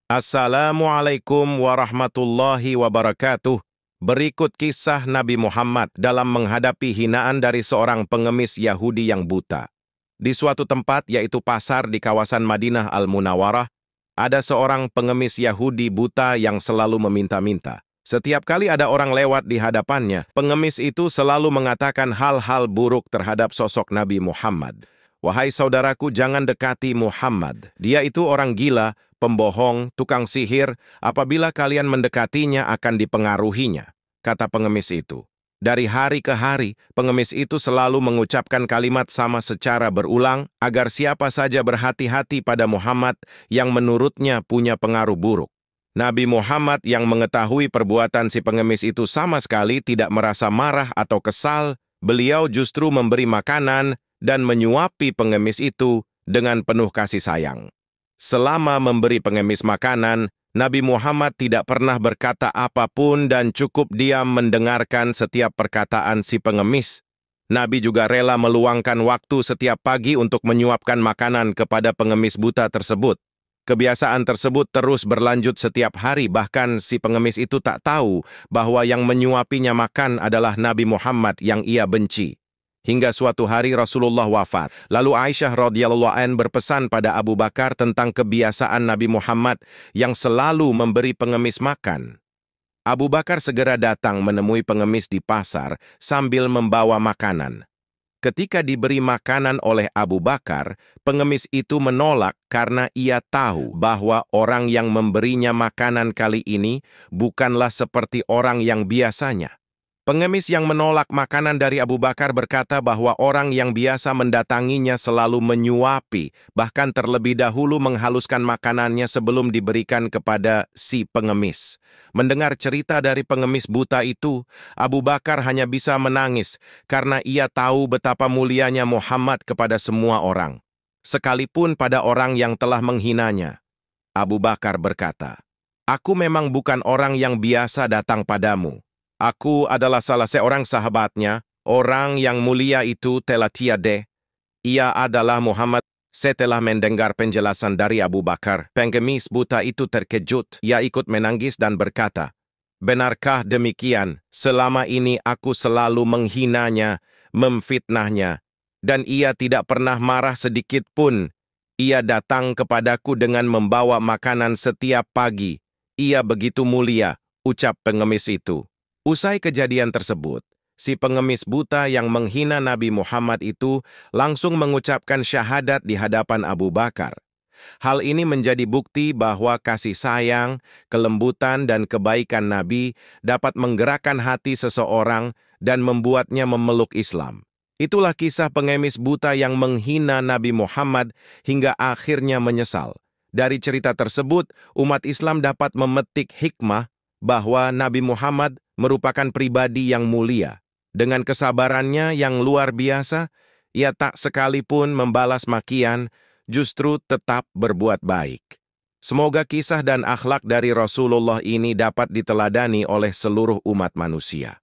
Assalamualaikum warahmatullahi wabarakatuh. Berikut kisah Nabi Muhammad dalam menghadapi hinaan dari seorang pengemis Yahudi yang buta. Di suatu tempat, yaitu pasar di kawasan Madinah Al-Munawwarah, ada seorang pengemis Yahudi buta yang selalu meminta-minta. Setiap kali ada orang lewat di hadapannya, pengemis itu selalu mengatakan hal-hal buruk terhadap sosok Nabi Muhammad. Wahai saudaraku, jangan dekati Muhammad. Dia itu orang gila, pembohong, tukang sihir. Apabila kalian mendekatinya akan dipengaruhinya, kata pengemis itu. Dari hari ke hari, pengemis itu selalu mengucapkan kalimat sama secara berulang agar siapa saja berhati-hati pada Muhammad yang menurutnya punya pengaruh buruk. Nabi Muhammad yang mengetahui perbuatan si pengemis itu sama sekali tidak merasa marah atau kesal. Beliau justru memberi makanan dan menyuapi pengemis itu dengan penuh kasih sayang. Selama memberi pengemis makanan, Nabi Muhammad tidak pernah berkata apapun dan cukup diam mendengarkan setiap perkataan si pengemis. Nabi juga rela meluangkan waktu setiap pagi untuk menyuapkan makanan kepada pengemis buta tersebut. Kebiasaan tersebut terus berlanjut setiap hari, bahkan si pengemis itu tak tahu bahwa yang menyuapinya makan adalah Nabi Muhammad yang ia benci. Hingga suatu hari Rasulullah wafat. Lalu Aisyah radhiyallahu anha berpesan pada Abu Bakar tentang kebiasaan Nabi Muhammad yang selalu memberi pengemis makan. Abu Bakar segera datang menemui pengemis di pasar sambil membawa makanan. Ketika diberi makanan oleh Abu Bakar, pengemis itu menolak karena ia tahu bahwa orang yang memberinya makanan kali ini bukanlah seperti orang yang biasanya. Pengemis yang menolak makanan dari Abu Bakar berkata bahwa orang yang biasa mendatanginya selalu menyuapi, bahkan terlebih dahulu menghaluskan makanannya sebelum diberikan kepada si pengemis. Mendengar cerita dari pengemis buta itu, Abu Bakar hanya bisa menangis karena ia tahu betapa mulianya Muhammad kepada semua orang, sekalipun pada orang yang telah menghinanya. Abu Bakar berkata, "Aku memang bukan orang yang biasa datang padamu. Aku adalah salah seorang sahabatnya, orang yang mulia itu telah tiada. Ia adalah Muhammad." Setelah mendengar penjelasan dari Abu Bakar, pengemis buta itu terkejut. Ia ikut menangis dan berkata, "Benarkah demikian? Selama ini aku selalu menghinanya, memfitnahnya, dan ia tidak pernah marah sedikit pun. Ia datang kepadaku dengan membawa makanan setiap pagi. Ia begitu mulia," ucap pengemis itu. Usai kejadian tersebut, si pengemis buta yang menghina Nabi Muhammad itu langsung mengucapkan syahadat di hadapan Abu Bakar. Hal ini menjadi bukti bahwa kasih sayang, kelembutan, dan kebaikan Nabi dapat menggerakkan hati seseorang dan membuatnya memeluk Islam. Itulah kisah pengemis buta yang menghina Nabi Muhammad hingga akhirnya menyesal. Dari cerita tersebut, umat Islam dapat memetik hikmah bahwa Nabi Muhammad merupakan pribadi yang mulia. Dengan kesabarannya yang luar biasa, ia tak sekalipun membalas makian, justru tetap berbuat baik. Semoga kisah dan akhlak dari Rasulullah ini dapat diteladani oleh seluruh umat manusia.